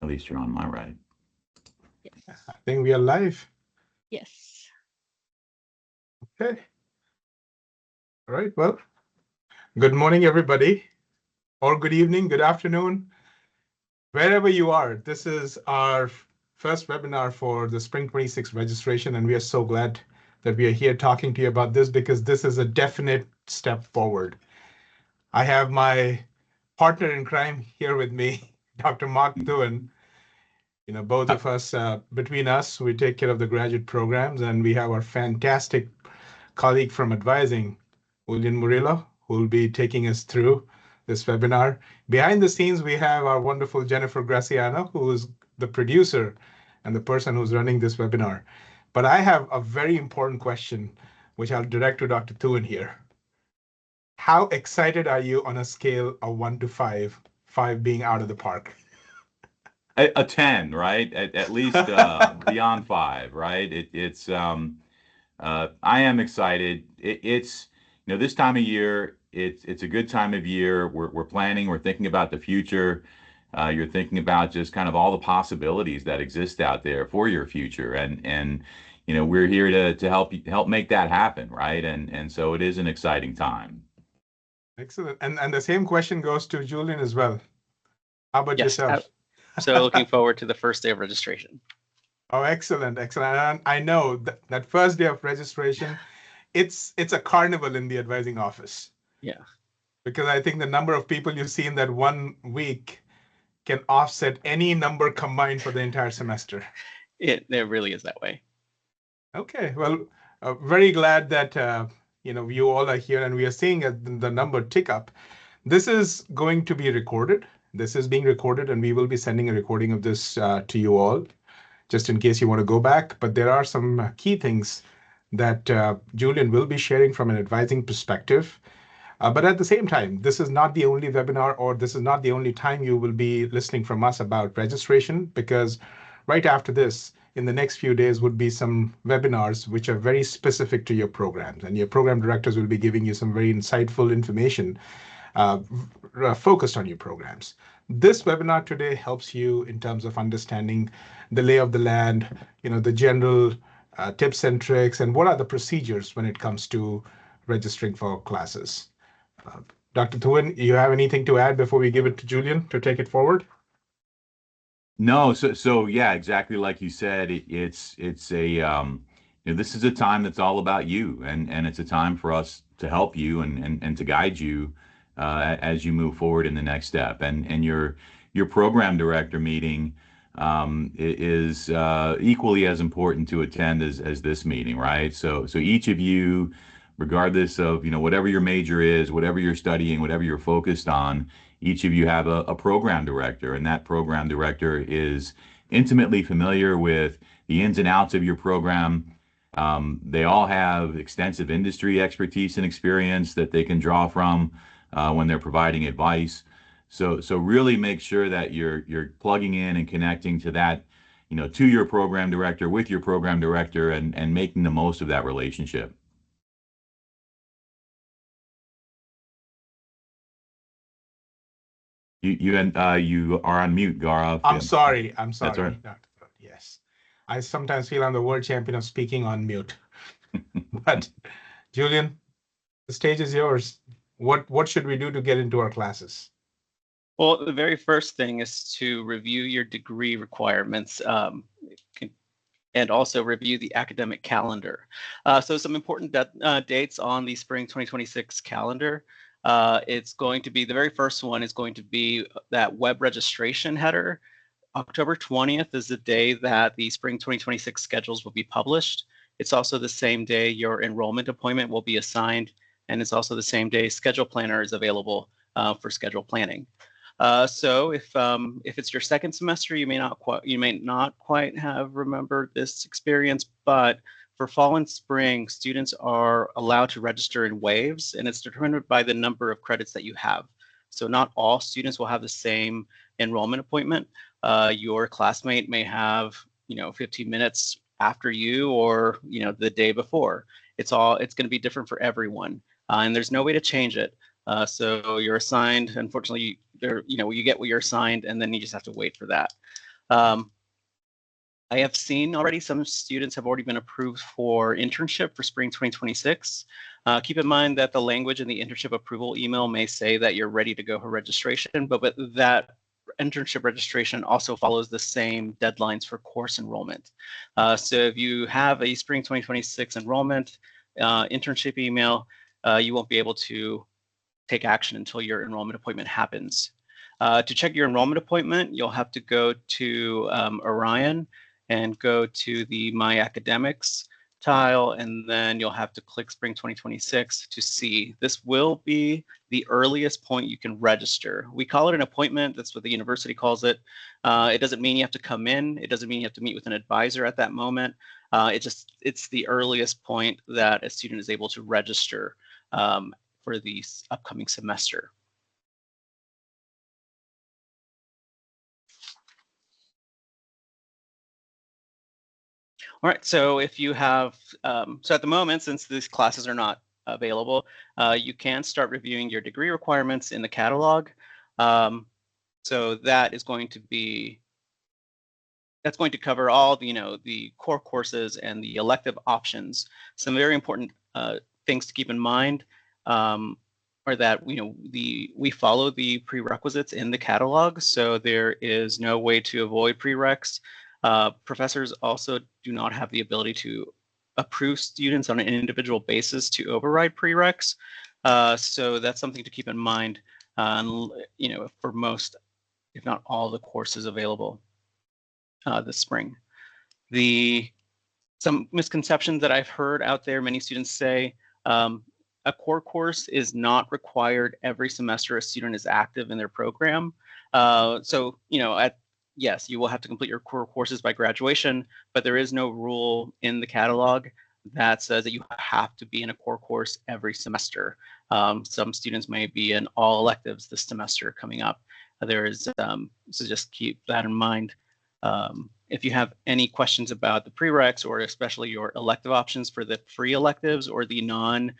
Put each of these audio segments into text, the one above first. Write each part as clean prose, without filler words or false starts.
At least you're on my right. Yes. I think we are live. Yes. Okay. All right. Well, good morning, everybody, or good evening, good afternoon, wherever you are. This is our first webinar for the Spring 26 registration, and we are so glad that we are here talking to you about this because this is a definite step forward. I have my partner in crime here with me, Dr. Mark Thouin. Both of us, between us, we take care of the graduate programs, and we have our fantastic colleague from advising, Julian Murillo, who will be taking us through this webinar. Behind the scenes, we have our wonderful Jennifer Graciano, who is the producer and the person who's running this webinar. But I have a very important question, which I'll direct to Dr. Thouin here. How excited are you on a scale of 1 to 5, 5 being out of the park? A 10, right? At least beyond 5, right? I am excited. It's this time of year. It's a good time of year. We're planning. We're thinking about the future. You're thinking about just kind of all the possibilities that exist out there for your future, and we're here to help make that happen, right? And so it is an exciting time. Excellent. And the same question goes to Julian as well. How about Yes. yourself? So looking forward to the first day of registration. Oh, excellent, excellent. And I know that first day of registration, it's a carnival in the advising office. Yeah. Because I think the number of people you see in that 1 week can offset any number combined for the entire semester. It really is that way. Okay, well, very glad that you all are here and we are seeing the number tick up. This is going to be recorded. This is being recorded, and we will be sending a recording of this to you all, just in case you want to go back. But there are some key things that Julian will be sharing from an advising perspective. But at the same time, this is not the only webinar, or this is not the only time you will be listening from us about registration, because right after this, in the next few days, would be some webinars which are very specific to your programs. And your program directors will be giving you some very insightful information focused on your programs. This webinar today helps you in terms of understanding the lay of the land, the general tips and tricks, and what are the procedures when it comes to registering for classes. Dr. Thouin, you have anything to add before we give it to Julian to take it forward? No, so yeah, exactly like you said. It's a this is a time that's all about you, and it's a time for us to help you and to guide you as you move forward in the next step. And your program director meeting is equally as important to attend as this meeting, right? So each of you, regardless of whatever your major is, whatever you're studying, whatever you're focused on, each of you have a program director, and that program director is intimately familiar with the ins and outs of your program. They all have extensive industry expertise and experience that they can draw from when they're providing advice. So really make sure that you're plugging in and connecting to that, to your program director, with your program director, and making the most of that relationship. You are on mute, Gaurav. I'm sorry. That's all right. Dr. Thouin. Yes. I sometimes feel I'm the world champion of speaking on mute. But Julian, the stage is yours. What should we do to get into our classes? Well, the very first thing is to review your degree requirements and also review the academic calendar. So some important dates on the spring 2026 calendar. It's going to be, the very first one is going to be that web registration header. October 20th is the day that the spring 2026 schedules will be published. It's also the same day your enrollment appointment will be assigned, and it's also the same day schedule planner is available for schedule planning. So if it's your second semester, you may not quite have remembered this experience, but for fall and spring, students are allowed to register in waves, and it's determined by the number of credits that you have. So not all students will have the same enrollment appointment. Your classmate may have 15 minutes after you, or the day before. It's going to be different for everyone, and there's no way to change it. So you're assigned, unfortunately, you get what you're assigned, and then you just have to wait for that. I have seen already some students have already been approved for internship for spring 2026. Keep in mind that the language in the internship approval email may say that you're ready to go for registration, but that internship registration also follows the same deadlines for course enrollment. So if you have a spring 2026 enrollment internship email, you won't be able to take action until your enrollment appointment happens. To check your enrollment appointment, you'll have to go to Orion and go to the My Academics tile, and then you'll have to click Spring 2026 to see. This will be the earliest point you can register. We call it an appointment. That's what the university calls it. It doesn't mean you have to come in. It doesn't mean you have to meet with an advisor at that moment. It's the earliest point that a student is able to register for the upcoming semester. All right, so if you have, so at the moment, since these classes are not available, you can start reviewing your degree requirements in the catalog. So that is going to be, that's going to cover all the, the core courses and the elective options. Some very important things to keep in mind are that, we follow the prerequisites in the catalog, so there is no way to avoid prereqs. Professors also do not have the ability to approve students on an individual basis to override prereqs. So that's something to keep in mind, for most, if not all, the courses available this spring. Some misconceptions that I've heard out there, many students say, a core course is not required every semester a student is active in their program. So, yes, you will have to complete your core courses by graduation, but there is no rule in the catalog that says that you have to be in a core course every semester. Some students may be in all electives this semester coming up. So just keep that in mind. If you have any questions about the prereqs, or especially your elective options for the free electives or the non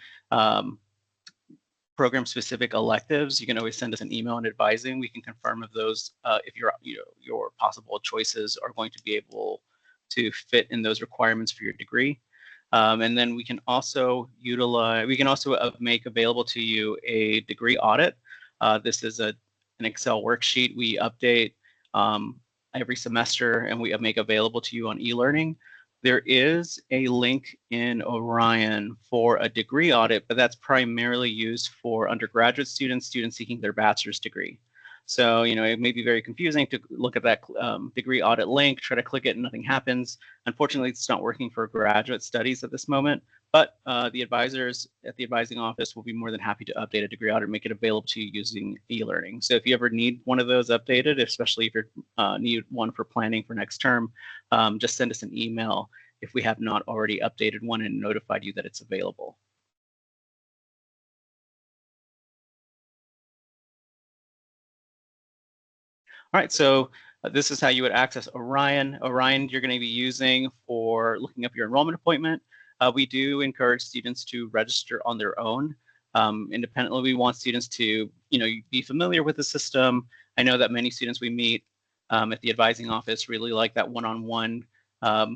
program specific electives, you can always send us an email and advising. We can confirm if those, if your possible choices are going to be able to fit in those requirements for your degree. And then we can also make available to you a degree audit. This is an Excel worksheet we update every semester, and we make available to you on e-learning. There is a link in Orion for a degree audit, but that's primarily used for undergraduate students seeking their bachelor's degree. So, it may be very confusing to look at that degree audit link, try to click it, and nothing happens. Unfortunately, it's not working for graduate studies at this moment, but the advisors at the advising office will be more than happy to update a degree audit and make it available to you using e-learning. So if you ever need one of those updated, especially if you need one for planning for next term, just send us an email if we have not already updated one and notified you that it's available. All right, so this is how you would access Orion. Orion, you're going to be using for looking up your enrollment appointment. We do encourage students to register on their own. Independently, we want students to, be familiar with the system. I know that many students we meet at the advising office really like that one-on-one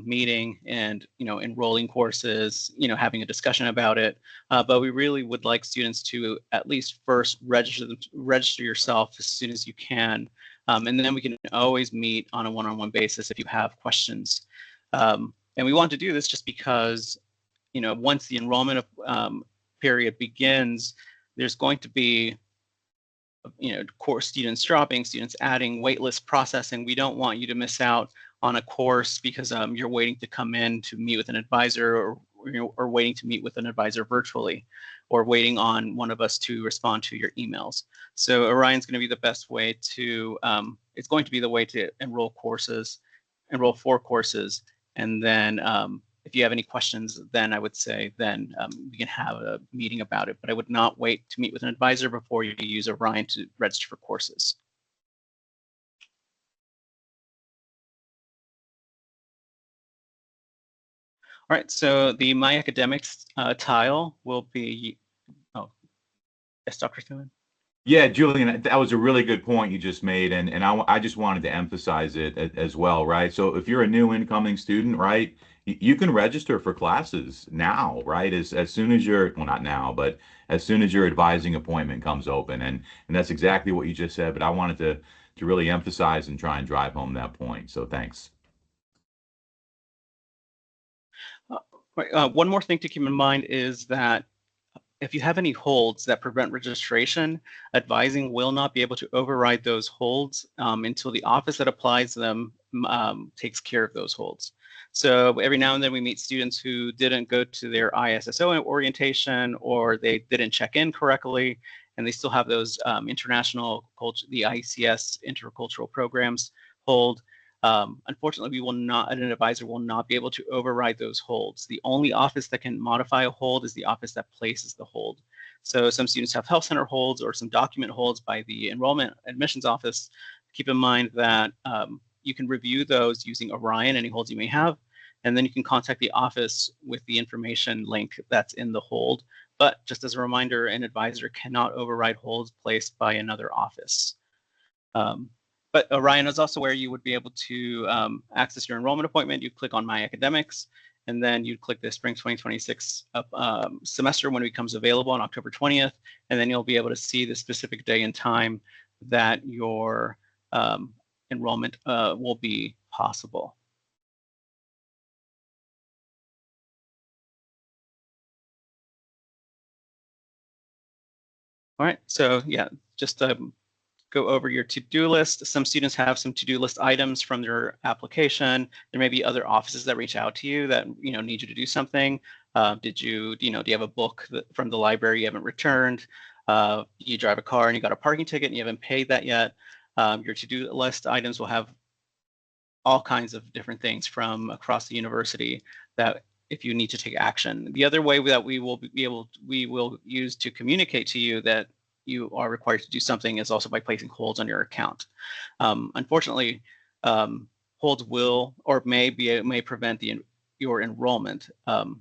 meeting and, enrolling courses, having a discussion about it. But we really would like students to at least first register yourself as soon as you can. And then we can always meet on a one-on-one basis if you have questions. And we want to do this just because, once the enrollment period begins, there's going to be, course students dropping, students adding, waitlist processing. We don't want you to miss out on a course because you're waiting to come in to meet with an advisor, or waiting to meet with an advisor virtually, or waiting on one of us to respond to your emails. So Orion's going to be the best way to, it's going to be the way to enroll 4 courses. And then if you have any questions, then I would say then we can have a meeting about it. But I would not wait to meet with an advisor before you use Orion to register for courses. All right, so the My Academics tile will be, oh, yes, Dr. Thouin. Yeah, Julian, that was a really good point you just made, and I just wanted to emphasize it as well, right? So if you're a new incoming student, right, you can register for classes now, right? As soon as your, well, not now, but as soon as your advising appointment comes open, and that's exactly what you just said. But I wanted to really emphasize and try and drive home that point. So thanks. Right, one more thing to keep in mind is that if you have any holds that prevent registration, advising will not be able to override those holds until the office that applies them takes care of those holds. So every now and then we meet students who didn't go to their ISSO orientation, or they didn't check in correctly, and they still have those international culture, the ICS intercultural programs hold. Unfortunately, we will not, an advisor will not be able to override those holds. The only office that can modify a hold is the office that places the hold. So some students have health center holds or some document holds by the enrollment admissions office. Keep in mind that you can review those using Orion, any holds you may have, and then you can contact the office with the information link that's in the hold. But just as a reminder, an advisor cannot override holds placed by another office. But Orion is also where you would be able to access your enrollment appointment. You click on My Academics, and then you click the Spring 2026 semester when it becomes available on October 20th, and then you'll be able to see the specific day and time that your enrollment will be possible. All right, so yeah, just go over your to-do list. Some students have some to-do list items from their application. There may be other offices that reach out to you that need you to do something. Do you have a book from the library you haven't returned? You drive a car and you got a parking ticket and you haven't paid that yet. Your to-do list items will have all kinds of different things from across the university that if you need to take action. The other way that we will use to communicate to you that you are required to do something is also by placing holds on your account. Unfortunately, holds will or may prevent your enrollment. And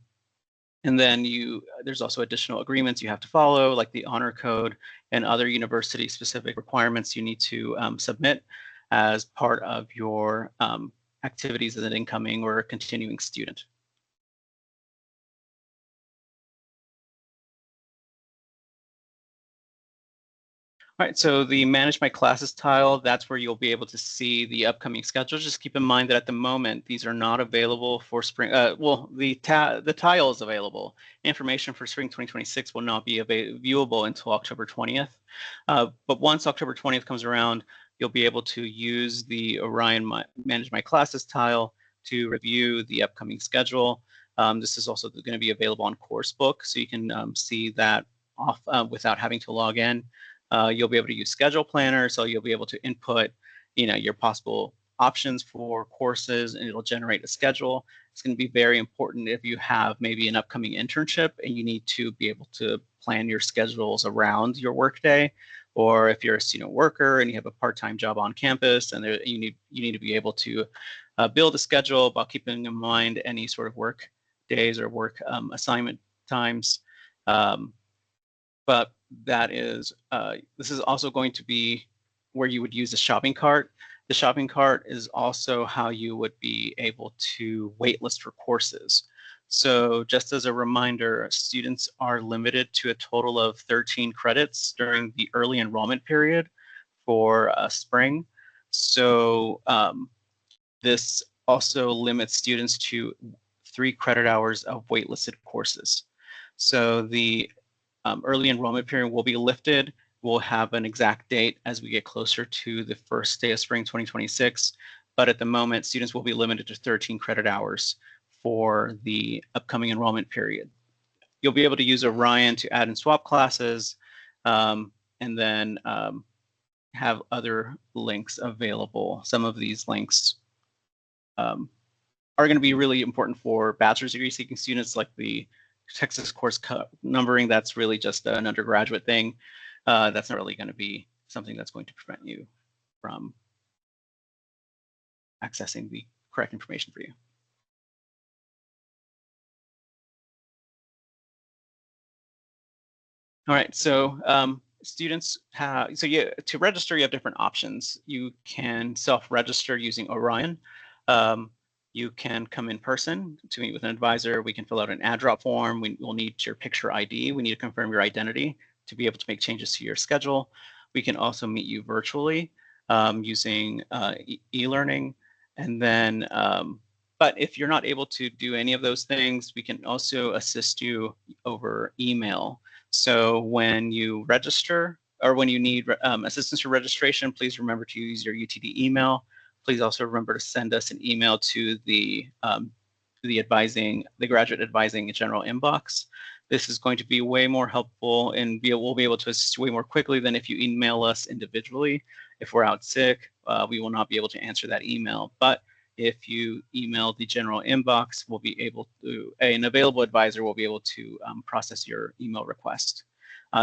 then there's also additional agreements you have to follow, like the honor code and other university-specific requirements you need to submit as part of your activities as an incoming or continuing student. All right, so the Manage My Classes tile, that's where you'll be able to see the upcoming schedule. Just keep in mind that at the moment, these are not available for spring. Well, the tile is available. Information for spring 2026 will not be viewable until October 20th. But once October 20th comes around, you'll be able to use the Orion Manage My Classes tile to review the upcoming schedule. This is also going to be available on Coursebook, so you can see that off without having to log in. You'll be able to use Schedule Planner, so you'll be able to input, your possible options for courses, and it'll generate a schedule. It's going to be very important if you have maybe an upcoming internship and you need to be able to plan your schedules around your workday, or if you're a student worker and you have a part-time job on campus and you need to be able to build a schedule while keeping in mind any sort of work days or work assignment times. But this is also going to be where you would use the shopping cart. The shopping cart is also how you would be able to waitlist for courses. So just as a reminder, students are limited to a total of 13 credits during the early enrollment period for spring. So this also limits students to 3 credit hours of waitlisted courses. So the early enrollment period will be lifted. We'll have an exact date as we get closer to the first day of spring 2026. But at the moment, students will be limited to 13 credit hours for the upcoming enrollment period. You'll be able to use Orion to add and swap classes, and then have other links available. Some of these links are going to be really important for bachelor's degree seeking students, like the Texas course numbering. That's really just an undergraduate thing. That's not really going to be something that's going to prevent you from accessing the correct information for you. All right, so students have, so yeah, to register, you have different options. You can self-register using Orion. You can come in person to meet with an advisor. We can fill out an add-drop form. We'll need your picture ID. We need to confirm your identity to be able to make changes to your schedule. We can also meet you virtually using e-learning. And then, but if you're not able to do any of those things, we can also assist you over email. So when you register or when you need assistance for registration, please remember to use your UTD email. Please also remember to send us an email to the graduate advising general inbox. This is going to be way more helpful and we'll be able to assist you way more quickly than if you email us individually. If we're out sick, we will not be able to answer that email. But if you email the general inbox, we'll be able to, an available advisor will be able to process your email request.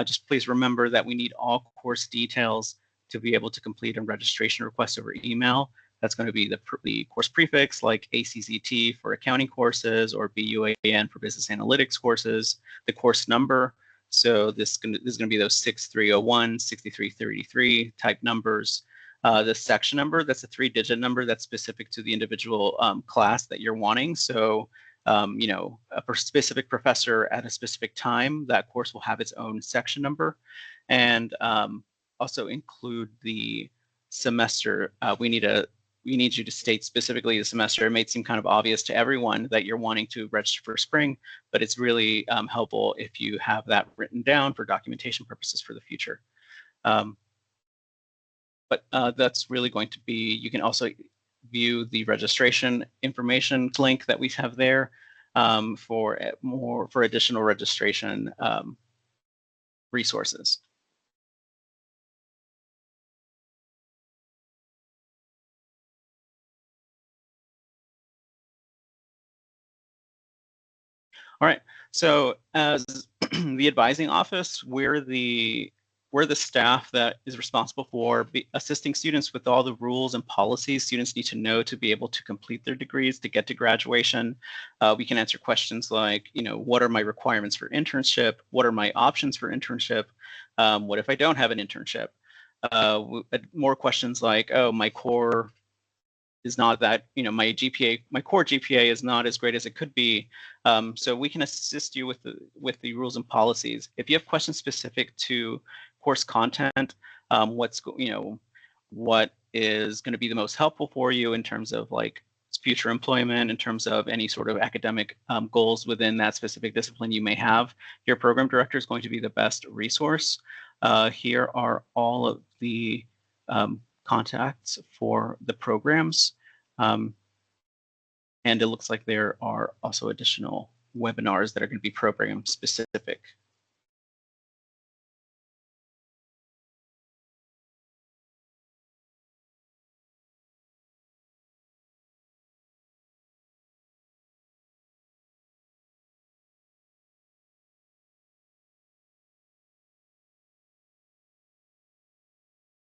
Just please remember that we need all course details to be able to complete a registration request over email. That's going to be the course prefix like ACCT for accounting courses or BUAN for business analytics courses, the course number. So this is going to be those 6301, 6333 type numbers. The section number, that's a 3-digit number that's specific to the individual class that you're wanting. So, you know, a specific professor at a specific time, that course will have its own section number. And also include the semester. We need you to state specifically the semester. It may seem kind of obvious to everyone that you're wanting to register for spring, but it's really helpful if you have that written down for documentation purposes for the future. But that's really going to be, you can also view the registration information link that we have there for additional registration resources. All right, so as the advising office, we're the staff that is responsible for assisting students with all the rules and policies students need to know to be able to complete their degrees, to get to graduation. We can answer questions like, you know, what are my requirements for internship? What are my options for internship? What if I don't have an internship? More questions like, oh, my core is not that, you know, my core GPA is not as great as it could be. So we can assist you with the rules and policies. If you have questions specific to course content, what is going to be the most helpful for you in terms of like future employment, in terms of any sort of academic goals within that specific discipline you may have, your program director is going to be the best resource. Here are all of the contacts for the programs. And it looks like there are also additional webinars that are going to be program specific.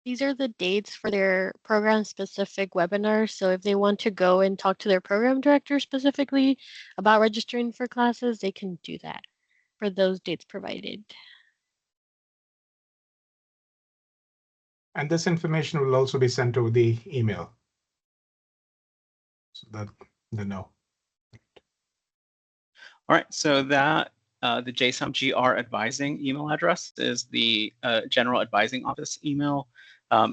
These are the dates for their program-specific webinars. So if they want to go and talk to their program director specifically about registering for classes, they can do that for those dates provided. And this information will also be sent over the email so that they know. All right, so that the JSOMGR advising email address is the general advising office email.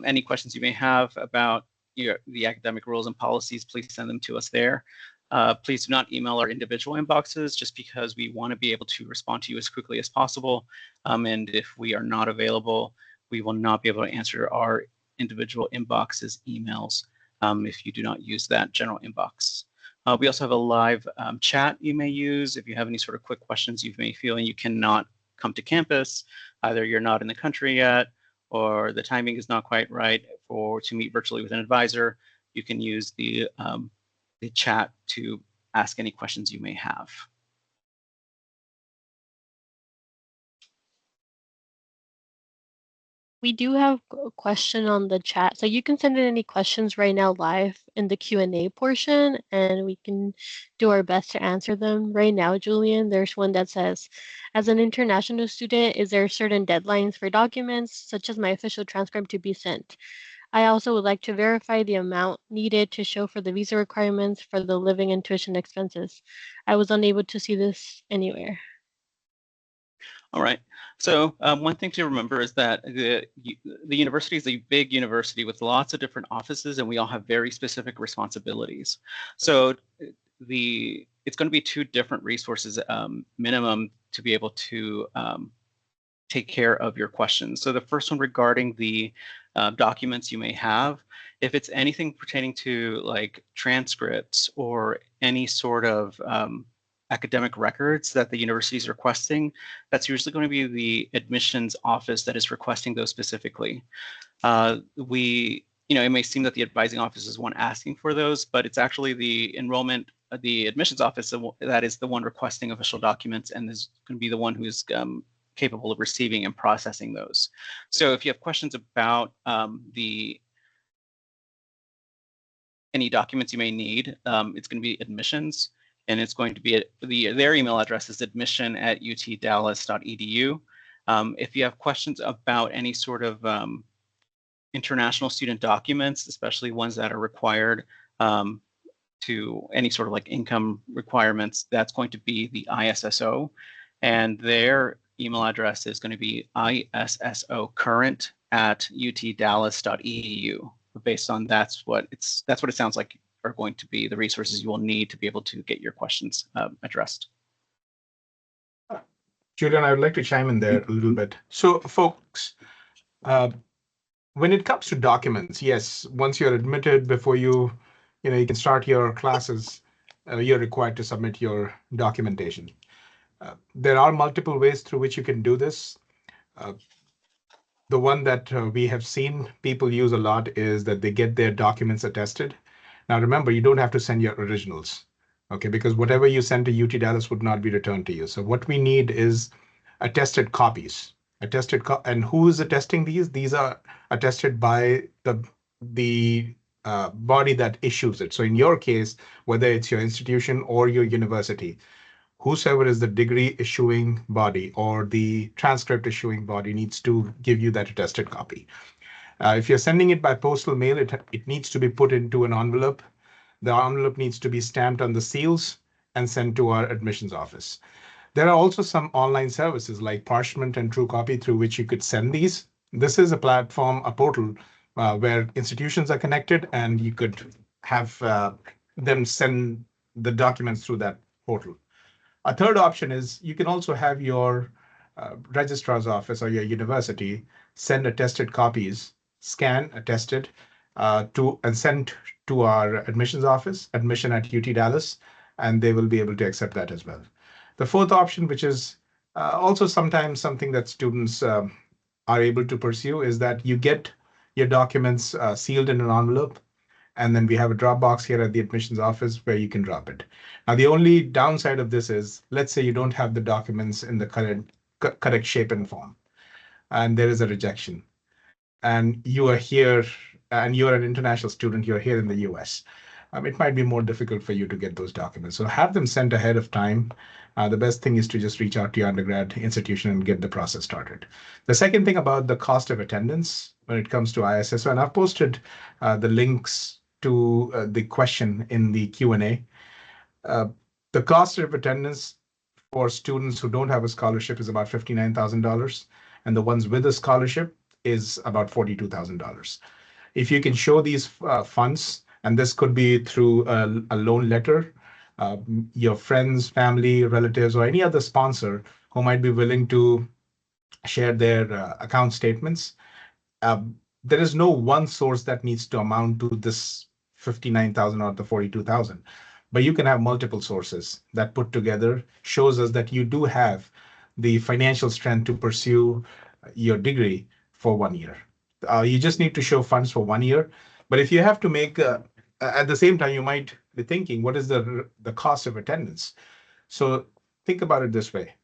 Any questions you may have about the academic rules and policies, please send them to us there. Please do not email our individual inboxes just because we want to be able to respond to you as quickly as possible. And if we are not available, we will not be able to answer our individual inboxes emails if you do not use that general inbox. We also have a live chat you may use if you have any sort of quick questions you may feel and you cannot come to campus. Either you're not in the country yet or the timing is not quite right to meet virtually with an advisor. You can use the chat to ask any questions you may have. We do have a question on the chat, so you can send in any questions right now live in the Q&A portion, and we can do our best to answer them. Right now, Julian, there's one that says, as an international student, is there certain deadlines for documents, such as my official transcript, to be sent? I also would like to verify the amount needed to show for the visa requirements for the living and tuition expenses. I was unable to see this anywhere. All right. So one thing to remember is that the university is a big university with lots of different offices, and we all have very specific responsibilities. So it's going to be 2 different resources minimum to be able to take care of your questions. So the first one regarding the documents you may have, if it's anything pertaining to like transcripts or any sort of academic records that the university is requesting, that's usually going to be the admissions office that is requesting those specifically. It may seem that the advising office is one asking for those, but it's actually the admissions office that is the one requesting official documents, and is going to be the one who's capable of receiving and processing those. So if you have questions about any documents you may need, it's going to be admissions, and it's going to be their email address is admission@utdallas.edu. If you have questions about any sort of international student documents, especially ones that are required to any sort of like income requirements, that's going to be the ISSO, and their email address is going to be issocurrent@utdallas.edu. Based on that's what it sounds like are going to be the resources you will need to be able to get your questions addressed. Julian, I would like to chime in there a little bit. So, folks, when it comes to documents, yes, once you're admitted, before you can start your classes, you're required to submit your documentation. There are multiple ways through which you can do this. The one that we have seen people use a lot is that they get their documents attested. Now, remember, you don't have to send your originals, okay? Because whatever you send to UT Dallas would not be returned to you. So what we need is attested copies. And who is attesting these? These are attested by the body that issues it. So in your case, whether it's your institution or your university, whosoever is the degree issuing body or the transcript issuing body needs to give you that attested copy. If you're sending it by postal mail, it needs to be put into an envelope. The envelope needs to be stamped on the seals and sent to our admissions office. There are also some online services like Parchment and TrueCopy through which you could send these. This is a platform, a portal where institutions are connected, and you could have them send the documents through that portal. A third option is you can also have your registrar's office or your university send attested copies, scan attested and send to our admissions office, admission@UT Dallas, and they will be able to accept that as well. The fourth option, which is also sometimes something that students are able to pursue, is that you get your documents sealed in an envelope, and then we have a Dropbox here at the admissions office where you can drop it. Now, the only downside of this is, let's say you don't have the documents in the correct shape and form, and there is a rejection, and you are here, and you're an international student, you're here in the US. It might be more difficult for you to get those documents. So have them sent ahead of time. The best thing is to just reach out to your undergrad institution and get the process started. The second thing about the cost of attendance when it comes to ISSO, and I've posted the links to the question in the Q&A. The cost of attendance for students who don't have a scholarship is about $59,000, and the ones with a scholarship is about $42,000. If you can show these funds, and this could be through a loan letter, your friends, family, relatives, or any other sponsor who might be willing to share their account statements, there is no one source that needs to amount to this 59,000 or the 42,000, but you can have multiple sources that put together shows us that you do have the financial strength to pursue your degree for 1 year. You just need to show funds for 1 year. But if you have to make, at the same time, you might be thinking, what is the cost of attendance? So think about it this way.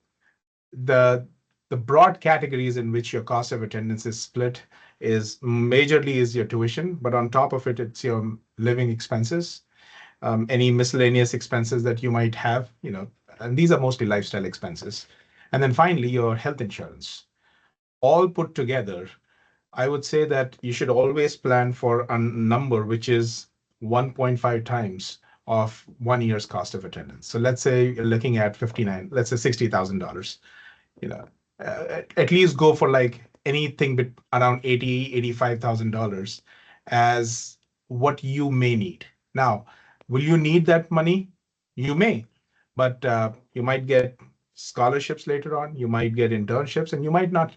the broad categories in which your cost of attendance is split is majorly is your tuition, but on top of it, it's your living expenses, any miscellaneous expenses that you might have, and these are mostly lifestyle expenses. And then finally, your health insurance. All put together, I would say that you should always plan for a number which is 1.5 times of 1 year's cost of attendance. So let's say you're looking at 59, let's say $60,000. You know, at least go for like anything around 80, $85,000 as what you may need. Now, will you need that money? You may, but you might get scholarships later on. You might get internships, and you might not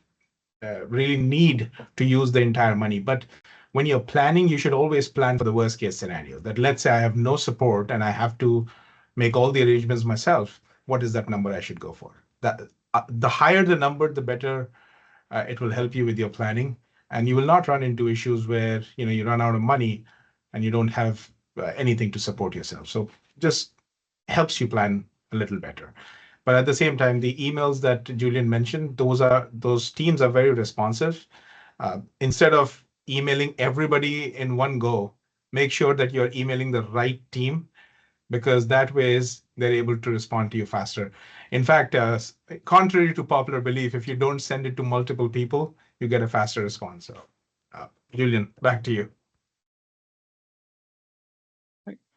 really need to use the entire money. But when you're planning, you should always plan for the worst case scenario. That let's say I have no support and I have to make all the arrangements myself. What is that number I should go for? That the higher the number, the better it will help you with your planning, and you will not run into issues where you run out of money and you don't have anything to support yourself. So just helps you plan a little better. But at the same time, the emails that Julian mentioned, those teams are very responsive. Instead of emailing everybody in one go, make sure that you're emailing the right team, because that way they're able to respond to you faster. In fact, contrary to popular belief, if you don't send it to multiple people, you get a faster response. So, Julian, back to you.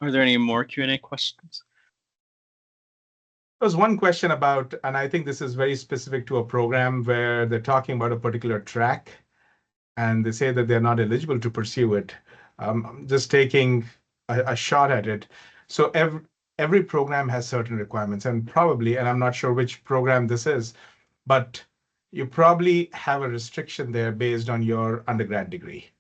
Are there any more Q&A questions? There was one question about, and I think this is very specific to a program where they're talking about a particular track, and they say that they're not eligible to pursue it. I'm just taking a shot at it. So every program has certain requirements, and I'm not sure which program this is, but you probably have a restriction there based on your undergrad degree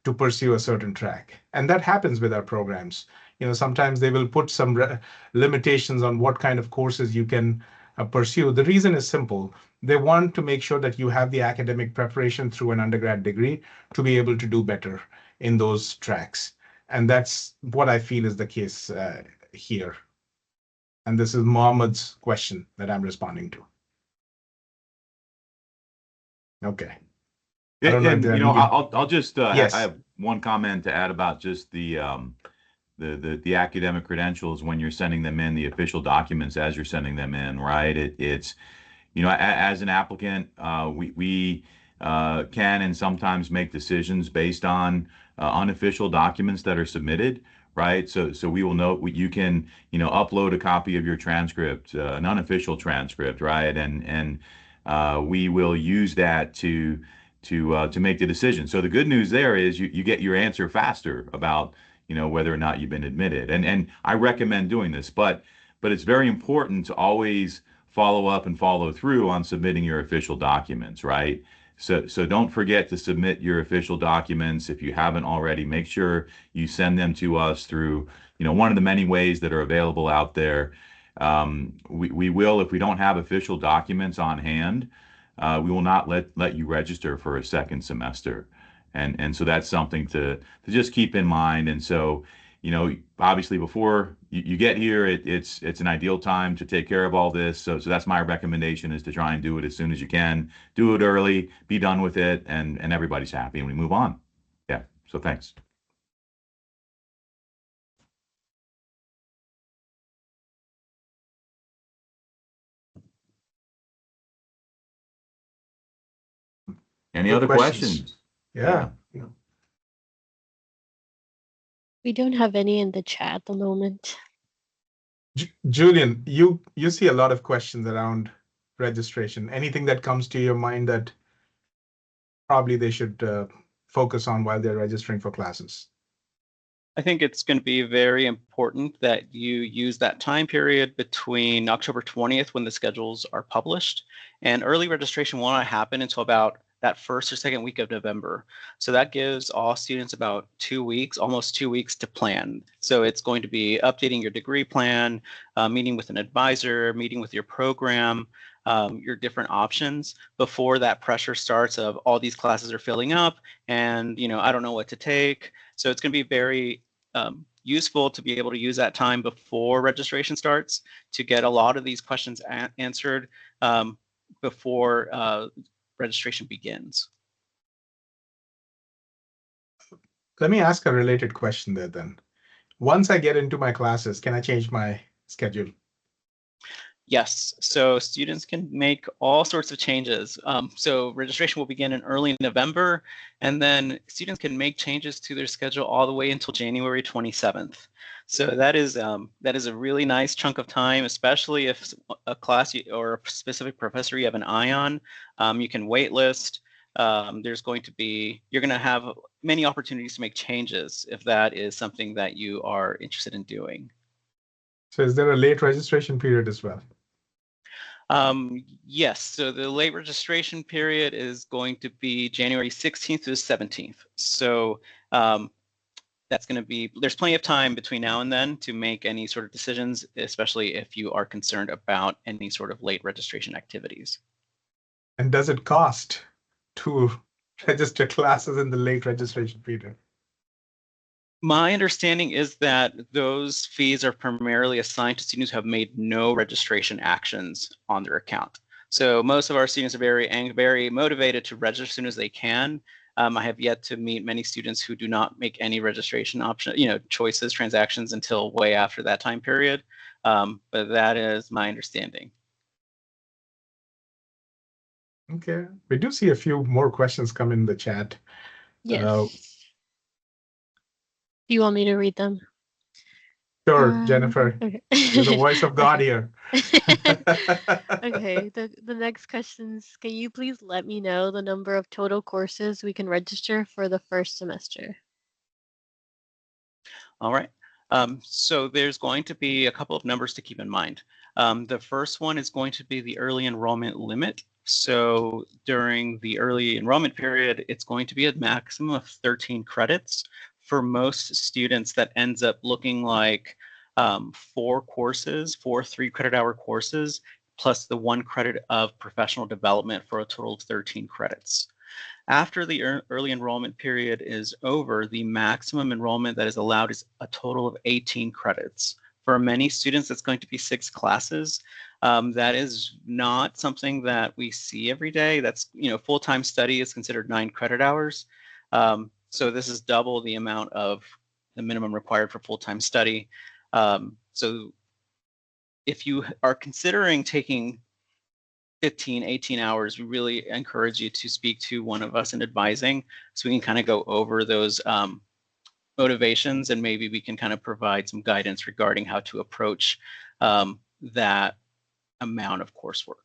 to pursue a certain track. And that happens with our programs. Sometimes they will put some limitations on what kind of courses you can pursue. The reason is simple. They want to make sure that you have the academic preparation through an undergrad degree to be able to do better in those tracks. And that's what I feel is the case here. And this is Mohammed's question that I'm responding to. Okay. Yeah, and I'll just yes. I have one comment to add about just the academic credentials when you're sending them in, the official documents as you're sending them in, right? It's as an applicant, we can and sometimes make decisions based on unofficial documents that are submitted, right? So we will note you can upload a copy of your transcript, an unofficial transcript, right? And we will use that to make the decision. So the good news there is you get your answer faster about whether or not you've been admitted. And I recommend doing this, but it's very important to always follow up and follow through on submitting your official documents, right? So don't forget to submit your official documents. If you haven't already, make sure you send them to us through one of the many ways that are available out there. We will, if we don't have official documents on hand, we will not let you register for a second semester. And so that's something to just keep in mind. And so, obviously before you get here, it's an ideal time to take care of all this. So that's my recommendation, is to try and do it as soon as you can. Do it early, be done with it, and everybody's happy and we move on. Yeah. So thanks. Any other questions? Yeah. We don't have any in the chat at the moment. Julian, you see a lot of questions around registration. Anything that comes to your mind that probably they should focus on while they're registering for classes? I think it's going to be very important that you use that time period between October 20th, when the schedules are published, and early registration will not happen until about that first or second week of November. So that gives all students about 2 weeks, almost 2 weeks to plan. So it's going to be updating your degree plan, meeting with an advisor, meeting with your program, your different options before that pressure starts of all these classes are filling up and I don't know what to take. So it's going to be very useful to be able to use that time before registration starts to get a lot of these questions answered. before registration begins. Let me ask a related question there then. Once I get into my classes, can I change my schedule? Yes, so students can make all sorts of changes. So registration will begin in early November, and then students can make changes to their schedule all the way until January 27th. So that is a really nice chunk of time, especially if a class or a specific professor you have an eye on. You can wait list. You're going to have many opportunities to make changes if that is something that you are interested in doing. So is there a late registration period as well? Yes, so the late registration period is going to be January 16th to the 17th. So that's going to be, there's plenty of time between now and then to make any sort of decisions, especially if you are concerned about any sort of late registration activities. And does it cost to register classes in the late registration period? My understanding is that those fees are primarily assigned to students who have made no registration actions on their account. So most of our students are very motivated to register as soon as they can. I have yet to meet many students who do not make any registration choices, transactions until way after that time period. But that is my understanding. Okay, we do see a few more questions come in the chat. Yes. Do you want me to read them? Sure, Jennifer. Okay. You're the voice of God here. Okay, the next questions. Can you please let me know the number of total courses we can register for the first semester? All right. So there's going to be a couple of numbers to keep in mind. The first one is going to be the early enrollment limit. So during the early enrollment period, it's going to be a maximum of 13 credits. For most students, that ends up looking like 4 3-credit-hour courses, plus the 1 credit of professional development for a total of 13 credits. After the early enrollment period is over, the maximum enrollment that is allowed is a total of 18 credits. For many students, that's going to be 6 classes. That is not something that we see every day. That's, full-time study is considered 9 credit hours. So this is double the amount of the minimum required for full-time study. So if you are considering taking 15, 18 hours, we really encourage you to speak to one of us in advising so we can kind of go over those motivations, and maybe we can kind of provide some guidance regarding how to approach that amount of coursework.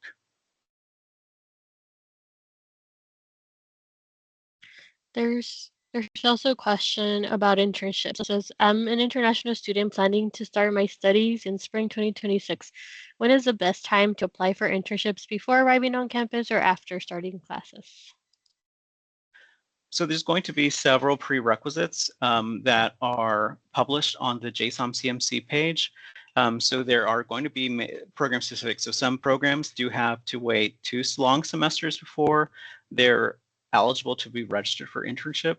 There's also a question about internships. It says, I'm an international student planning to start my studies in spring 2026. When is the best time to apply for internships, before arriving on campus or after starting classes? So there's going to be several prerequisites that are published on the JSOM CMC page. So there are going to be program specific. So some programs do have to wait 2 long semesters before they're eligible to be registered for internship.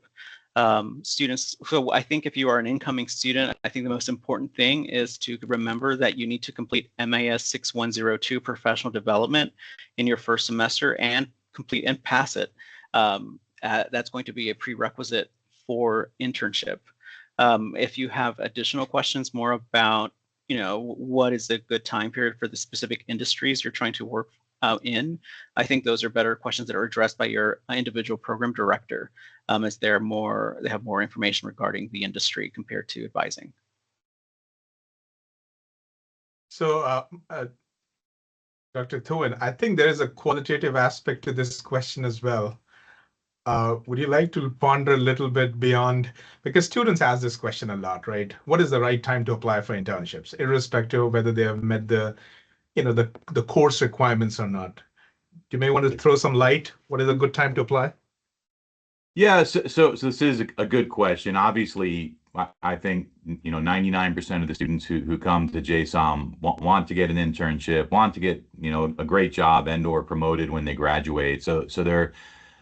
Students, so I think if you are an incoming student, I think the most important thing is to remember that you need to complete MAS 6102 professional development in your first semester and complete and pass it. That's going to be a prerequisite for internship. If you have additional questions more about, what is a good time period for the specific industries you're trying to work in, I think those are better questions that are addressed by your individual program director, as they have more information regarding the industry compared to advising. So, Dr. Thouin, I think there is a qualitative aspect to this question as well. Would you like to ponder a little bit beyond, because students ask this question a lot, right? What is the right time to apply for internships, irrespective of whether they have met the course requirements or not? You may want to throw some light. What is a good time to apply? Yeah, so this is a good question. Obviously, I think 99% of the students who come to JSOM want to get an internship, want to get a great job and/or promoted when they graduate. So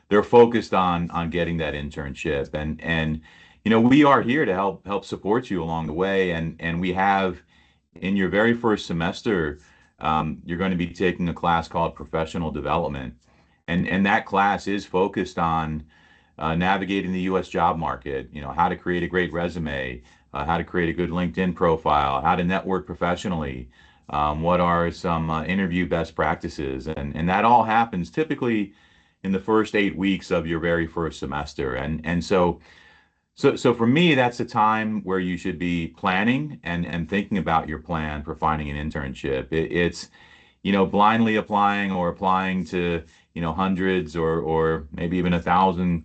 they're focused on getting that internship, and we are here to help support you along the way, and we have in your very first semester you're going to be taking a class called Professional Development. And that class is focused on navigating the U.S. job market, how to create a great resume, how to create a good LinkedIn profile, how to network professionally, what are some interview best practices. And that all happens typically in the first 8 weeks of your very first semester. And so for me, that's a time where you should be planning and thinking about your plan for finding an internship. It's blindly applying or applying to, hundreds or maybe even 1,000,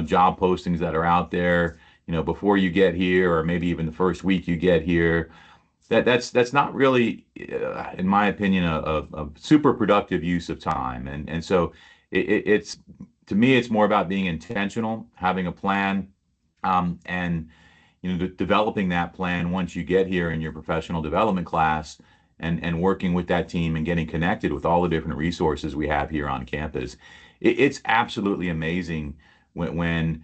job postings that are out there, before you get here, or maybe even the first week you get here. That's not really, in my opinion, a super productive use of time. And so it's, to me, it's more about being intentional, having a plan, and developing that plan once you get here in your professional development class, and working with that team and getting connected with all the different resources we have here on campus. It's absolutely amazing when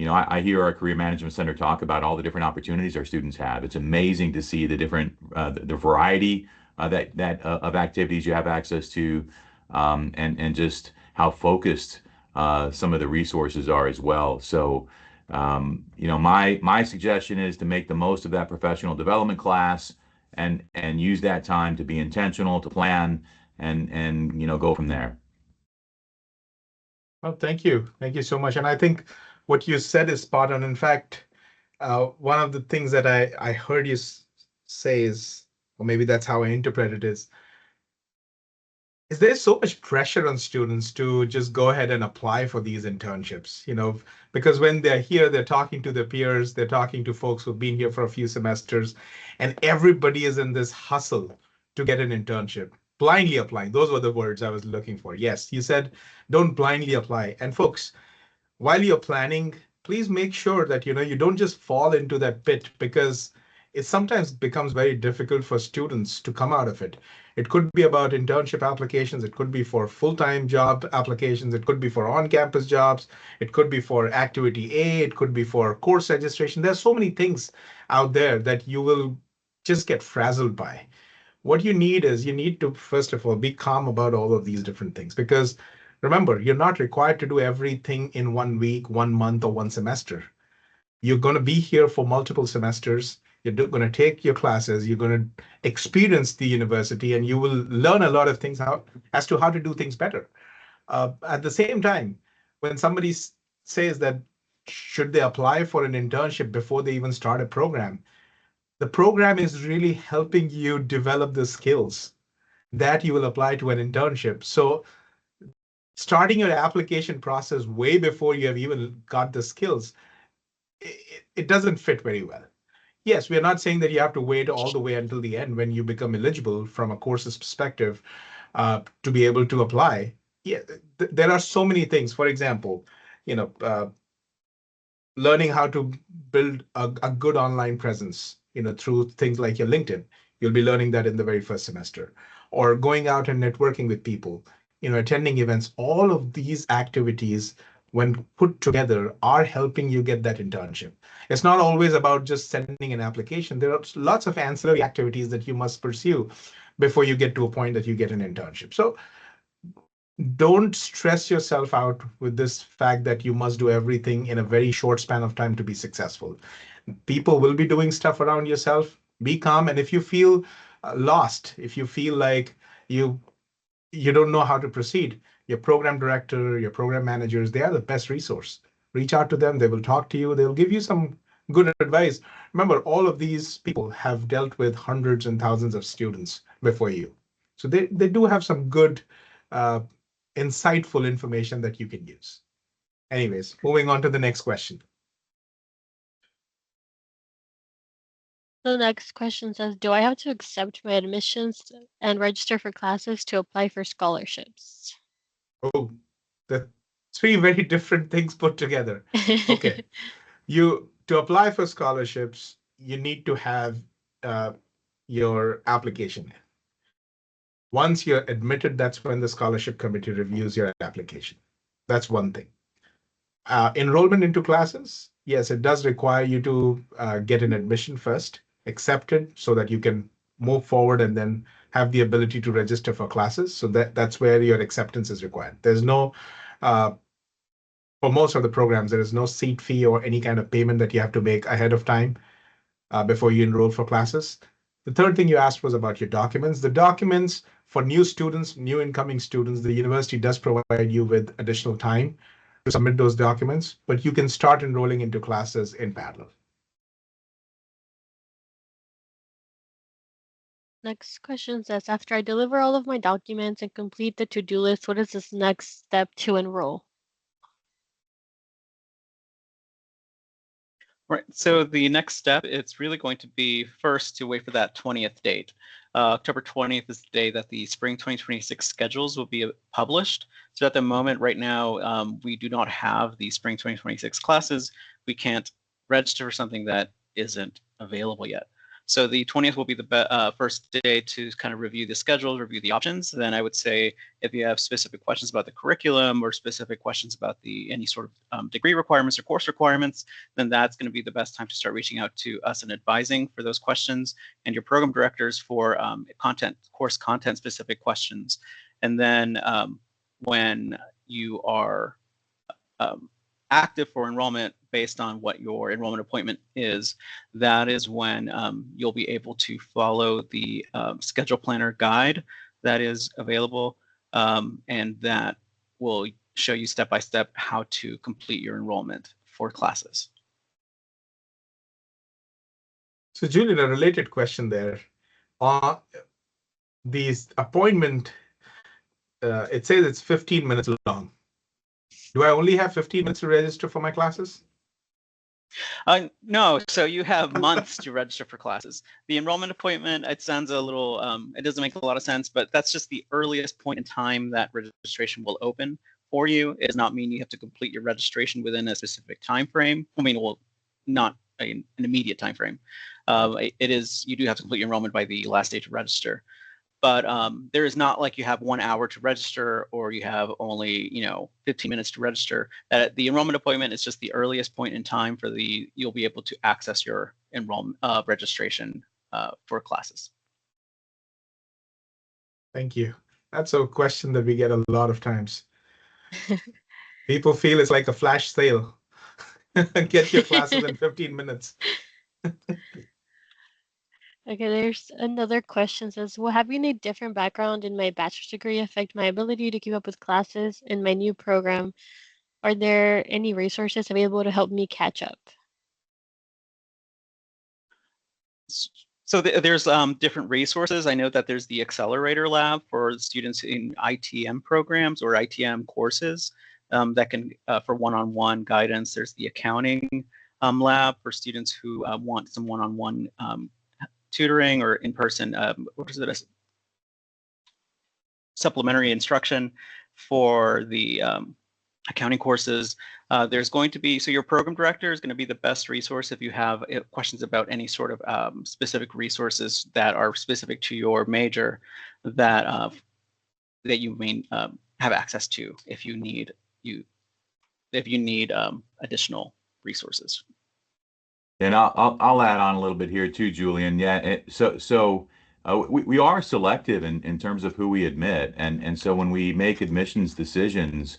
I hear our career management center talk about all the different opportunities our students have. It's amazing to see the different the variety that of activities you have access to, and just how focused some of the resources are as well. So my suggestion is to make the most of that professional development class, and use that time to be intentional, to plan, and go from there. Well, thank you. Thank you so much. And I think what you said is spot on. In fact, one of the things that I heard you say is, or maybe that's how I interpret it, is there's so much pressure on students to just go ahead and apply for these internships, because when they're here, they're talking to their peers, they're talking to folks who've been here for a few semesters, and everybody is in this hustle to get an internship. Blindly applying. Those were the words I was looking for. Yes, you said don't blindly apply. And folks, while you're planning, please make sure that you don't just fall into that pit, because it sometimes becomes very difficult for students to come out of it. It could be about internship applications, it could be for full-time job applications, it could be for on-campus jobs, it could be for activity A, it could be for course registration. There's so many things out there that you will just get frazzled by. What you need is, you need to, first of all, be calm about all of these different things, because remember, you're not required to do everything in 1 week, 1 month, or one semester. You're going to be here for multiple semesters. You're going to take your classes. You're going to experience the university, and you will learn a lot of things as to how to do things better. At the same time, when somebody says that should they apply for an internship before they even start a program, the program is really helping you develop the skills that you will apply to an internship. So starting your application process way before you have even got the skills, it doesn't fit very well. Yes, we are not saying that you have to wait all the way until the end when you become eligible from a course's perspective to be able to apply. Yeah, there are so many things. For example, learning how to build a good online presence, through things like your LinkedIn. You'll be learning that in the very first semester, or going out and networking with people, attending events. All of these activities, when put together, are helping you get that internship. It's not always about just sending an application. There are lots of ancillary activities that you must pursue before you get to a point that you get an internship. So don't stress yourself out with this fact that you must do everything in a very short span of time to be successful. People will be doing stuff around yourself. Be calm. And if you feel lost, if you feel like you don't know how to proceed, your program director, your program managers, they are the best resource. Reach out to them. They will talk to you. They'll give you some good advice. Remember, all of these people have dealt with hundreds and thousands of students before you. So they do have some good, insightful information that you can use. Anyways, moving on to the next question. The next question says, do I have to accept my admissions and register for classes to apply for scholarships? Oh, the three very different things put together. Okay. To apply for scholarships, you need to have your application. Once you're admitted, that's when the scholarship committee reviews your application. That's one thing. Enrollment into classes, yes, it does require you to get an admission first, accepted, so that you can move forward and then have the ability to register for classes. So that's where your acceptance is required. There's no, for most of the programs, there is no seat fee or any kind of payment that you have to make ahead of time before you enroll for classes. The third thing you asked was about your documents. The documents for new students, new incoming students, the university does provide you with additional time to submit those documents, but you can start enrolling into classes in parallel. Next question says, after I deliver all of my documents and complete the to-do list, what is this next step to enroll? Right. So the next step, it's really going to be first to wait for that 20th date. October 20th is the day that the spring 2026 schedules will be published. So at the moment, right now, we do not have the spring 2026 classes. We can't register for something that isn't available yet. So the 20th will be the first day to kind of review the schedule, review the options. Then I would say if you have specific questions about the curriculum or specific questions about any sort of degree requirements or course requirements, then that's going to be the best time to start reaching out to us and advising for those questions and your program directors for course content specific questions. And then when you are active for enrollment based on what your enrollment appointment is, that is when you'll be able to follow the schedule planner guide that is available, and that will show you step by step how to complete your enrollment for classes. So Julian, a related question there. These appointment, it says it's 15 minutes long. Do I only have 15 minutes to register for my classes? No, so you have months to register for classes. The enrollment appointment, it sounds a little, it doesn't make a lot of sense, but that's just the earliest point in time that registration will open for you. It does not mean you have to complete your registration within a specific time frame. I mean, well, not an immediate time frame. It is, you do have to complete your enrollment by the last day to register. But there is not like you have 1 hour to register or you have only 15 minutes to register. The enrollment appointment is just the earliest point in time for you'll be able to access your enrollment registration for classes. Thank you. That's a question that we get a lot of times. People feel it's like a flash sale. Get your classes in 15 minutes. Okay, there's another question says, will having a different background in my bachelor's degree affect my ability to keep up with classes in my new program? Are there any resources available to help me catch up? So there's different resources. I know that there's the Accelerator Lab for students in ITM programs or ITM courses that can, for one-on-one guidance. There's the Accounting Lab for students who want some one-on-one tutoring or in-person, supplementary instruction for the accounting courses. There's going to be, so your program director is going to be the best resource if you have questions about any sort of specific resources that are specific to your major that you may have access to if you need additional resources. And I'll add on a little bit here too, Julian. Yeah, we are selective in terms of who we admit, and so when we make admissions decisions,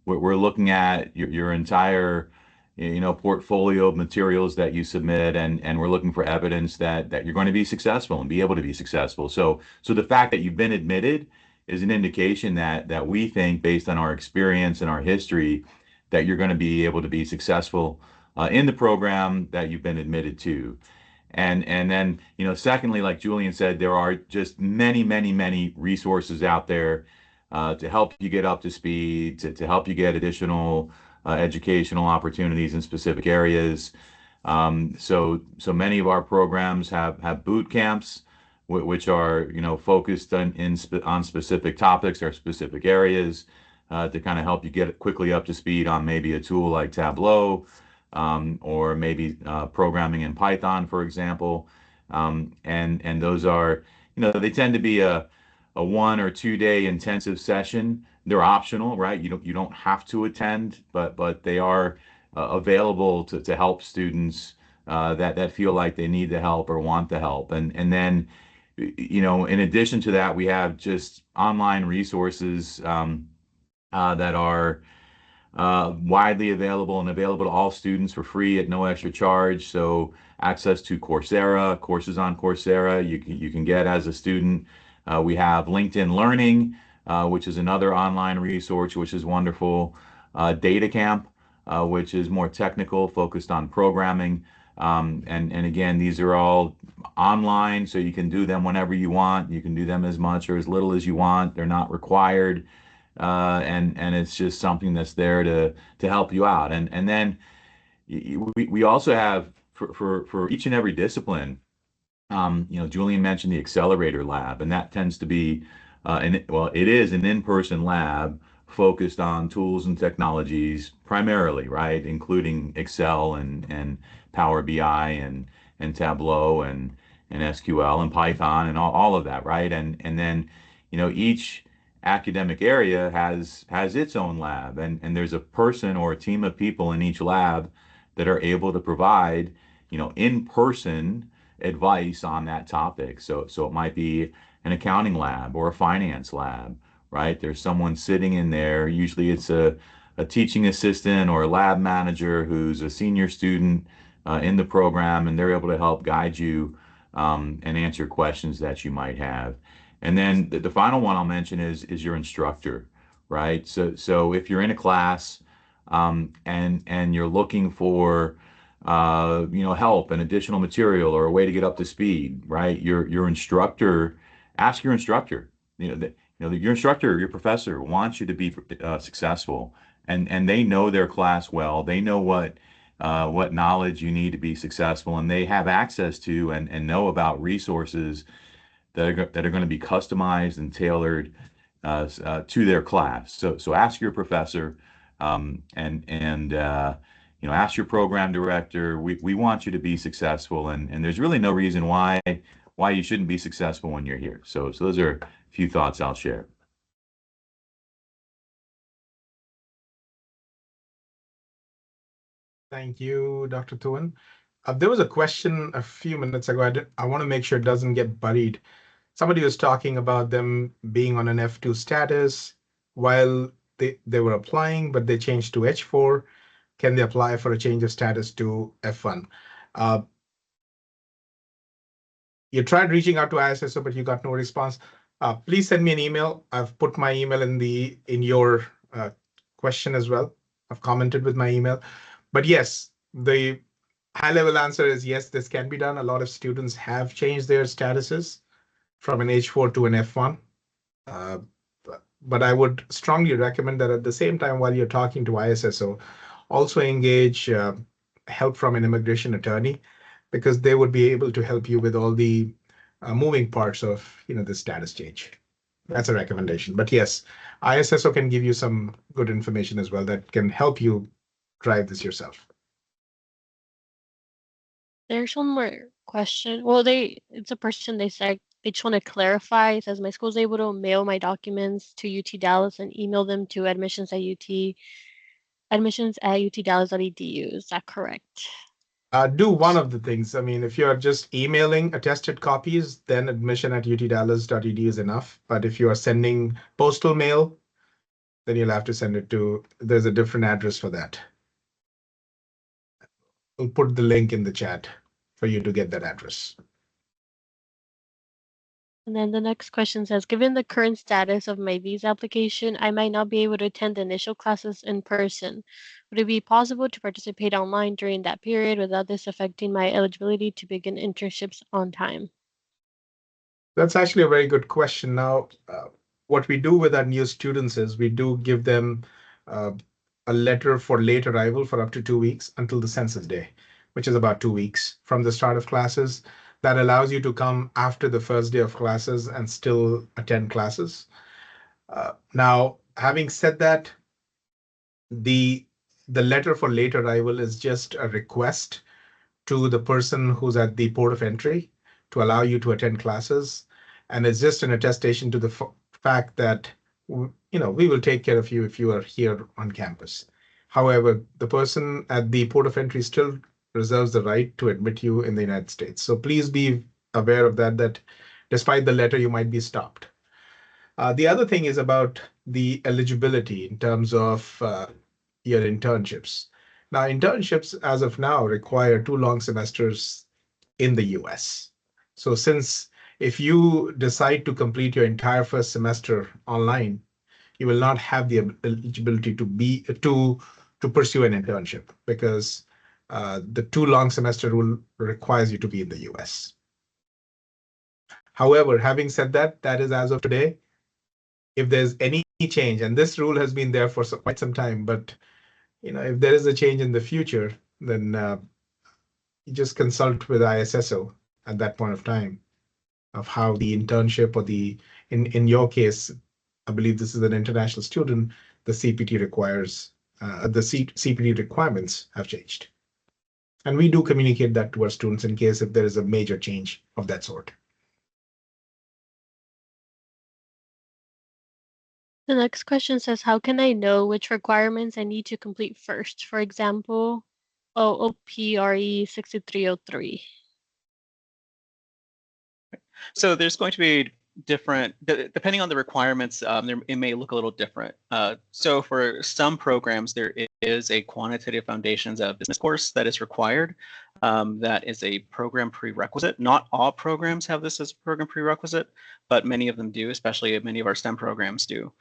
we're looking at your entire portfolio of materials that you submit, and we're looking for evidence that you're going to be successful and be able to be successful. So the fact that you've been admitted is an indication that we think, based on our experience and our history, that you're going to be able to be successful in the program that you've been admitted to. And then, secondly, like Julian said, there are just many resources out there to help you get up to speed, to help you get additional educational opportunities in specific areas. So many of our programs have boot camps, which are focused on specific topics or specific areas to kind of help you get quickly up to speed on maybe a tool like Tableau. Or maybe programming in Python, for example, and those are, they tend to be a 1 or 2 day intensive session. They're optional, right? You don't have to attend, but they are available to help students that feel like they need the help or want the help. And then in addition to that, we have just online resources that are widely available and available to all students for free at no extra charge. So access to Coursera, courses on Coursera, you can get as a student. We have LinkedIn Learning, which is another online resource, which is wonderful. Data Camp, which is more technical, focused on programming. And again, these are all online, so you can do them whenever you want. You can do them as much or as little as you want. They're not required, and it's just something that's there to help you out. And then we also have for each and every discipline. Julian mentioned the accelerator lab, and that tends to be, it is an in-person lab focused on tools and technologies primarily, right, including Excel and Power BI and Tableau and SQL and Python and all of that, right? And then, each academic area has its own lab, and there's a person or a team of people in each lab that are able to provide, in person advice on that topic. So it might be an accounting lab or a finance lab, right? There's someone sitting in there. Usually it's a teaching assistant or a lab manager who's a senior student in the program, and they're able to help guide you and answer questions that you might have. And then the final one I'll mention is your instructor, right? So if you're in a class and you're looking for help and additional material or a way to get up to speed, right? Your instructor, ask your instructor. Your instructor, your professor wants you to be successful, and they know their class well. They know what knowledge you need to be successful, and they have access to and know about resources that are going to be customized and tailored to their class. So ask your professor, and ask your program director. We want you to be successful, and there's really no reason why you shouldn't be successful when you're here. So those are a few thoughts I'll share. Thank you, Dr. Thouin. There was a question a few minutes ago. I want to make sure it doesn't get buried. Somebody was talking about them being on an F2 status while they were applying, but they changed to H4. Can they apply for a change of status to F1? You tried reaching out to ISSO, but you got no response. Please send me an email. I've put my email in your question as well. I've commented with my email. But yes, the high-level answer is yes, this can be done. A lot of students have changed their statuses from an H4 to an F1. But I would strongly recommend that at the same time, while you're talking to ISSO, also engage help from an immigration attorney, because they would be able to help you with all the moving parts of the status change. That's a recommendation. But yes, ISSO can give you some good information as well that can help you drive this yourself. There's one more question. Well, it's a person, they said they just want to clarify. It says my school is able to mail my documents to UT Dallas and email them to admissions@utdallas.edu. Is that correct? Do one of the things. I mean, if you're just emailing attested copies, then admission@utdallas.edu is enough. But if you are sending postal mail, then you'll have to send it to, there's a different address for that. We'll put the link in the chat for you to get that address. And then the next question says, given the current status of my visa application, I might not be able to attend the initial classes in person. Would it be possible to participate online during that period without this affecting my eligibility to begin internships on time? That's actually a very good question. Now, what we do with our new students is we do give them a letter for late arrival for up to 2 weeks until the census day, which is about 2 weeks from the start of classes. That allows you to come after the first day of classes and still attend classes. Now, having said that, the letter for late arrival is just a request to the person who's at the port of entry to allow you to attend classes. And it's just an attestation to the fact that we will take care of you if you are here on campus. However, the person at the port of entry still reserves the right to admit you in the United States. So please be aware of that Despite the letter, you might be stopped. The other thing is about the eligibility in terms of your internships. Now, internships as of now require 2 long semesters in the US. So since if you decide to complete your entire first semester online, you will not have the eligibility to pursue an internship because the 2 long semester rule requires you to be in the US. However, having said that, that is as of today. If there's any change, and this rule has been there for quite some time, but if there is a change in the future, then you just consult with ISSO at that point of time of how the internship or in your case, I believe this is an international student, the CPT requires the CPT requirements have changed. And we do communicate that to our students in case if there is a major change of that sort. The next question says, how can I know which requirements I need to complete first? For example, OPRE 6303. So there's going to be different, depending on the requirements, it may look a little different. So for some programs, there is a quantitative foundations of business course that is required. That is a program prerequisite. Not all programs have this as a program prerequisite, but many of them do, especially many of our STEM programs do.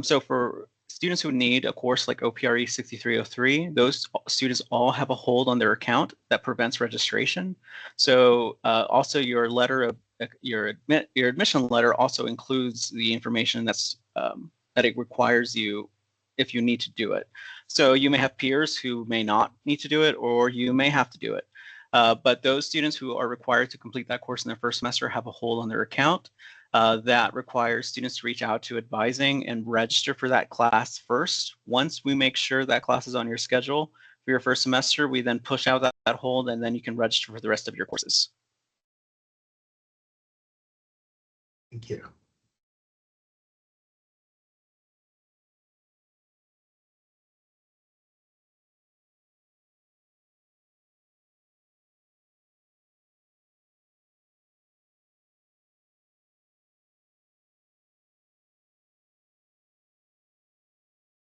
So for students who need a course like OPRE 6303, those students all have a hold on their account that prevents registration. So also your letter of your admission letter also includes the information that it requires you if you need to do it. So you may have peers who may not need to do it, or you may have to do it. But those students who are required to complete that course in their first semester have a hold on their account. That requires students to reach out to advising and register for that class first. Once we make sure that class is on your schedule for your first semester, we then push out that hold, and then you can register for the rest of your courses. Thank you.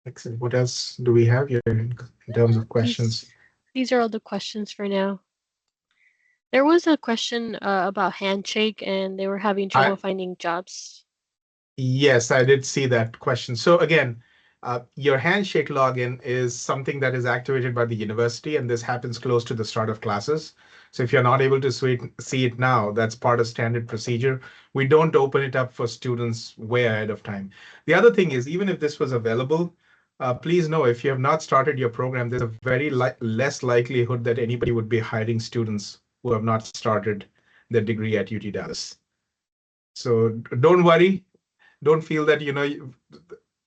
Excellent. What else do we have here in terms of questions? These are all the questions for now. There was a question about Handshake, and they were having trouble finding jobs. Yes, I did see that question. So again, your Handshake login is something that is activated by the university, and this happens close to the start of classes. So if you're not able to see it now, that's part of standard procedure. We don't open it up for students way ahead of time. The other thing is, even if this was available, please know if you have not started your program, there's a very less likelihood that anybody would be hiring students who have not started their degree at UT Dallas. So don't worry. Don't feel that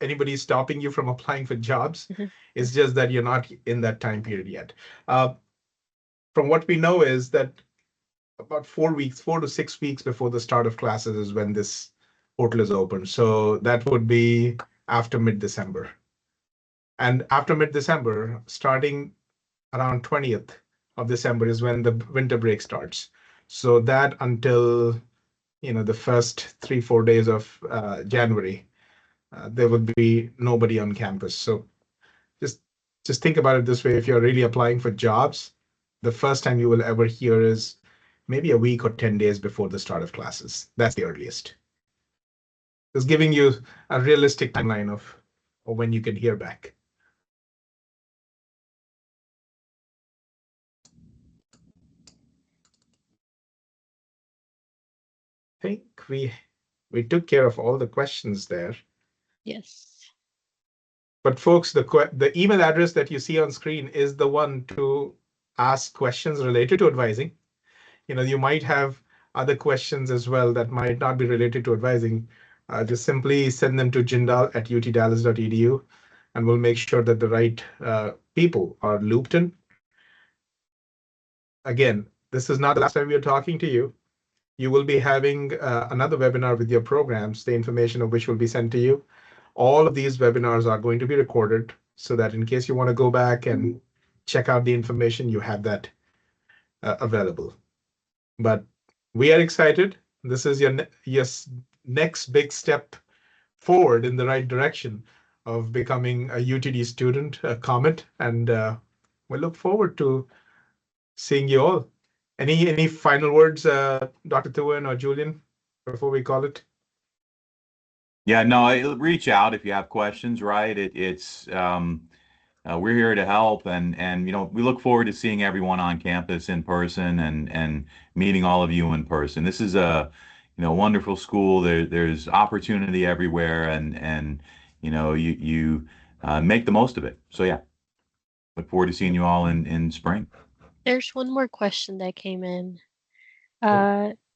anybody's stopping you from applying for jobs. It's just that you're not in that time period yet. From what we know is that about 4 to 6 weeks before the start of classes is when this portal is open. So that would be after mid-December. And after mid-December, starting around 20th of December is when the winter break starts. So that until the first 3-4 days of January, there would be nobody on campus. So just think about it this way. If you're really applying for jobs, the first time you will ever hear is maybe a week or 10 days before the start of classes. That's the earliest. Just giving you a realistic timeline of when you can hear back. I think we took care of all the questions there. Yes. But folks, the email address that you see on screen is the one to ask questions related to advising. You might have other questions as well that might not be related to advising. Just simply send them to jindal.utdallas.edu, and we'll make sure that the right people are looped in. Again, this is not the last time we are talking to you. You will be having another webinar with your programs, the information of which will be sent to you. All of these webinars are going to be recorded so that in case you want to go back and check out the information, you have that available. But we are excited. This is your next big step forward in the right direction of becoming a UTD student, a Comet, and we look forward to seeing you all. Any final words, Dr. Thouin or Julian, before we call it? Yeah, no, reach out if you have questions, right? We're here to help, and we look forward to seeing everyone on campus in person and meeting all of you in person. This is a wonderful school. There's opportunity everywhere, and you make the most of it. So yeah, look forward to seeing you all in spring. There's one more question that came in.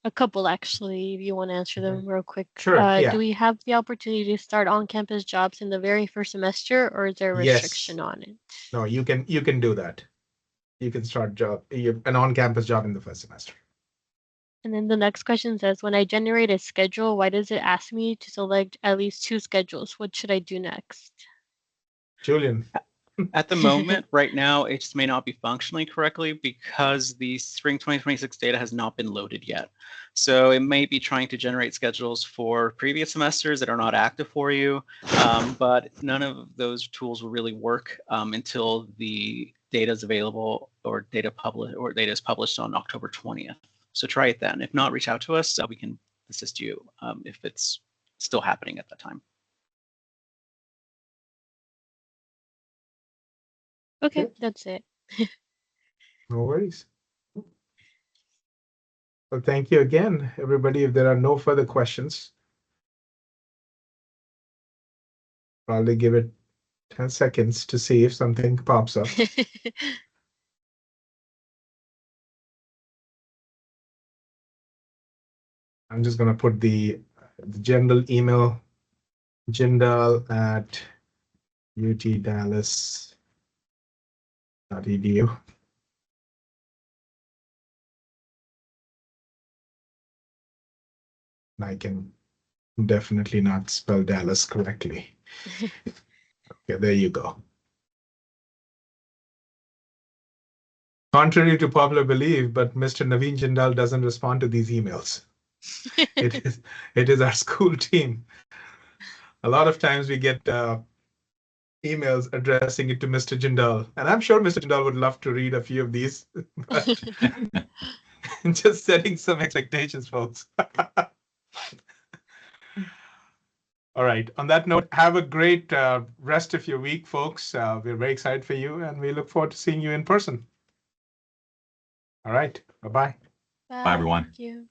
A couple actually, if you want to answer them real quick. Sure, yeah. Do we have the opportunity to start on-campus jobs in the very first semester, or is there a restriction on it? No, you can do that. You can start an on-campus job in the first semester. And then the next question says, when I generate a schedule, why does it ask me to select at least 2 schedules? What should I do next? Julian. At the moment, right now, it just may not be functioning correctly because the spring 2026 data has not been loaded yet. So it may be trying to generate schedules for previous semesters that are not active for you, but none of those tools will really work until the data is available or data is published on October 20th. So try it then. If not, reach out to us so we can assist you if it's still happening at that time. Okay, that's it. No worries. Well, thank you again, everybody. If there are no further questions, probably give it 10 seconds to see if something pops up. I'm just going to put the general email, jindal@utdallas.edu. I can definitely not spell Dallas correctly. Okay, there you go. Contrary to popular belief, but Mr. Naveen Jindal doesn't respond to these emails. It is our school team. A lot of times we get emails addressing it to Mr. Jindal, and I'm sure Mr. Jindal would love to read a few of these, but just setting some expectations, folks. All right. On that note, have a great rest of your week, folks. We're very excited for you, and we look forward to seeing you in person. All right. Bye-bye. Bye, everyone. Thank you.